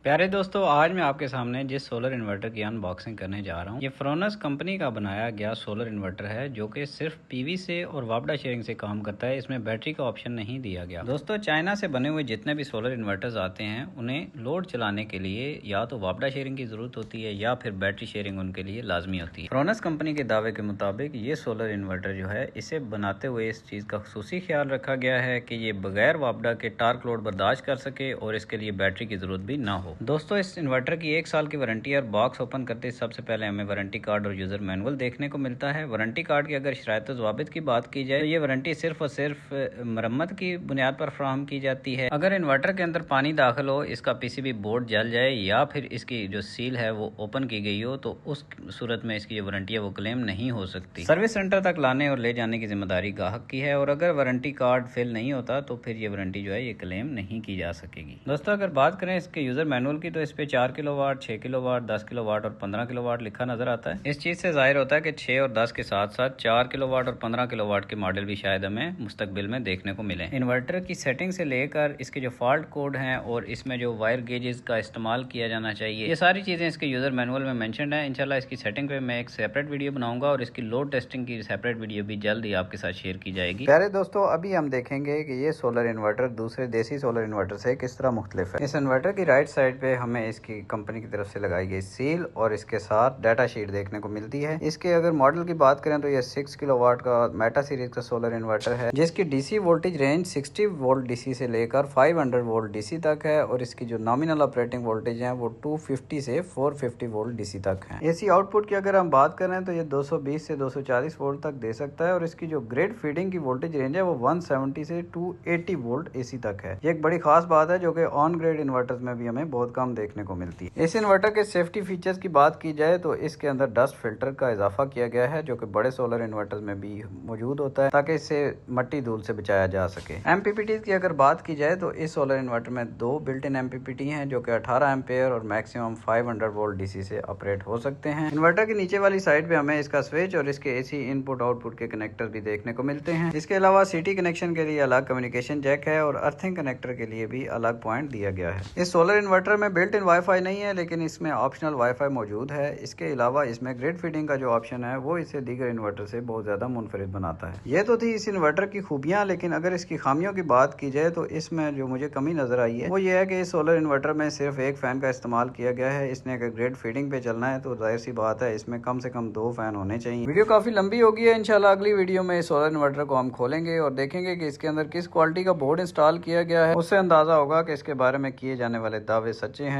प्यारे दोस्तों, आज मैं आपके सामने जिस सोलर इन्वर्टर की अनबॉक्सिंग करने जा रहा हूँ, ये फ्रोनस कंपनी का बनाया गया सोलर इन्वर्टर है जो कि सिर्फ पीवी से और वापडा शेयरिंग से काम करता है। इसमें बैटरी का ऑप्शन नहीं दिया गया। दोस्तों, चाइना से बने हुए जितने भी सोलर इन्वर्टर्स आते हैं उन्हें लोड चलाने के लिए या तो वापडा शेयरिंग की जरूरत होती है या फिर बैटरी शेयरिंग उनके लिए लाजमी होती है। फ्रोनस कंपनी के दावे के मुताबिक ये सोलर इन्वर्टर जो है, इसे बनाते हुए इस चीज का खुसूसी ख्याल रखा गया है कि ये बगैर वापडा के टार्क लोड बर्दाश्त कर सके और इसके लिए बैटरी की जरूरत भी ना हो। दोस्तों, इस इन्वर्टर की 1 साल की वारंटी और बॉक्स ओपन करते सबसे पहले हमें वारंटी कार्ड और यूजर मैनुअल देखने को मिलता है। वारंटी कार्ड की अगर शराइत ज़वाबित की बात की जाए तो ये वारंटी सिर्फ और सिर्फ मरम्मत की बुनियाद पर फराहम की जाती है। अगर इन्वर्टर के अंदर पानी दाखिल हो, इसका पीसीबी बोर्ड जल जाए या फिर इसकी जो सील है वो ओपन की गई हो तो उस सूरत में इसकी जो वारंटी है वो क्लेम नहीं हो सकती। सर्विस सेंटर तक लाने और ले जाने की जिम्मेदारी ग्राहक की है और अगर वारंटी कार्ड फेल नहीं होता तो फिर ये वारंटी जो है ये क्लेम नहीं की जा सकेगी। दोस्तों, अगर बात करें इसके यूजर मैनुअल की तो इस पे 4 किलोवाट, 6 किलोवाट, 10 किलोवाट और 15 किलोवाट लिखा नजर आता है। इस चीज से जाहिर होता है कि 6 और 10 के साथ साथ 4 किलोवाट और 15 किलोवाट के मॉडल भी शायद हमें मुस्तकबिल में देखने को मिले। इन्वर्टर की सेटिंग से लेकर इसके जो फॉल्ट कोड हैं और इसमें जो वायर गेजेस का इस्तेमाल किया जाना चाहिए, ये सारी चीजें इसके यूजर मैनुअल में मेंशन्ड है। इंशाल्लाह इसकी सेटिंग पे मैं एक सेपरेट वीडियो बनाऊंगा और इसकी लोड टेस्टिंग की सेपरेट वीडियो भी जल्द ही आपके साथ शेयर की जाएगी। प्यारे दोस्तों, अभी हम देखेंगे कि ये सोलर इन्वर्टर दूसरे देसी सोलर इन्वर्टर से किस तरह मुख्तलिफ है। इस इन्वर्टर की राइट साइड पे हमें इसकी कंपनी की तरफ से लगाई गई सील और इसके साथ डाटा शीट देखने को मिलती है। इसके अगर मॉडल की बात करें तो ये 6 किलोवाट का मेटा सीरीज का सोलर इन्वर्टर है जिसकी DC voltage range 60 volt DC से लेकर 500 वोल्ट डीसी तक है और इसकी जो नॉमिनल ऑपरेटिंग वोल्टेज है वो 250 से 450 वोल्ट डीसी तक है। एसी आउटपुट की अगर हम बात करें तो ये 220 से 240 वोल्ट तक दे सकता है और इसकी जो ग्रेड फीडिंग की वोल्टेज रेंज है वो 170 से 280 वोल्ट एसी तक है। ये एक बड़ी खास बात है जो कि ऑन ग्रेड इन्वर्टर्स में भी हमें बहुत कम देखने को मिलती है। इस इन्वर्टर के सेफ्टी फीचर्स की बात की जाए तो इसके अंदर डस्ट फिल्टर का इजाफा किया गया है जो कि बड़े सोलर इन्वर्टर्स में भी मौजूद होता है ताकि इससे मट्टी धूल से बचाया जा सके। एमपीपीटी की अगर बात की जाए तो इस सोलर इन्वर्टर में 2 बिल्ट इन एमपीपीटी हैं जो कि 18 एम्पेयर और मैक्सिमम 500 वोल्ट डीसी से ऑपरेट हो सकते हैं। इन्वर्टर के नीचे वाली साइड पे हमें इसका स्विच और इसके एसी इनपुट आउटपुट के कनेक्टर भी देखने को मिलते हैं। इसके अलावा सिटी कनेक्शन के लिए अलग कम्युनिकेशन जैक है और अर्थिंग कनेक्टर के लिए भी अलग पॉइंट दिया गया है। इस सोलर इन्वर्टर में बिल्ट इन वाईफाई नहीं है लेकिन इसमें ऑप्शनल वाईफाई मौजूद है। इसके अलावा इसमें ग्रिड फीडिंग का जो ऑप्शन है वो इसे दीगर इन्वर्टर से बहुत ज्यादा मुनफरिद बनाता है। ये तो थी इस इन्वर्टर की खूबियां, लेकिन अगर इसकी खामियों की बात की जाए तो इसमें जो मुझे कमी नजर आई है वो ये है कि इस सोलर इन्वर्टर में सिर्फ एक फैन का इस्तेमाल किया गया है। इसने अगर ग्रिड फीडिंग पे चलना है तो जाहिर सी बात है इसमें कम से कम 2 फैन होने चाहिए। वीडियो काफी लंबी होगी है। इंशाल्लाह अगली वीडियो में इस सोलर इन्वर्टर को हम खोलेंगे और देखेंगे कि इसके अंदर किस क्वालिटी का बोर्ड इंस्टॉल किया गया है। उससे अंदाजा होगा कि इसके बारे में किए जाने वाले दावे सच्चे हैं।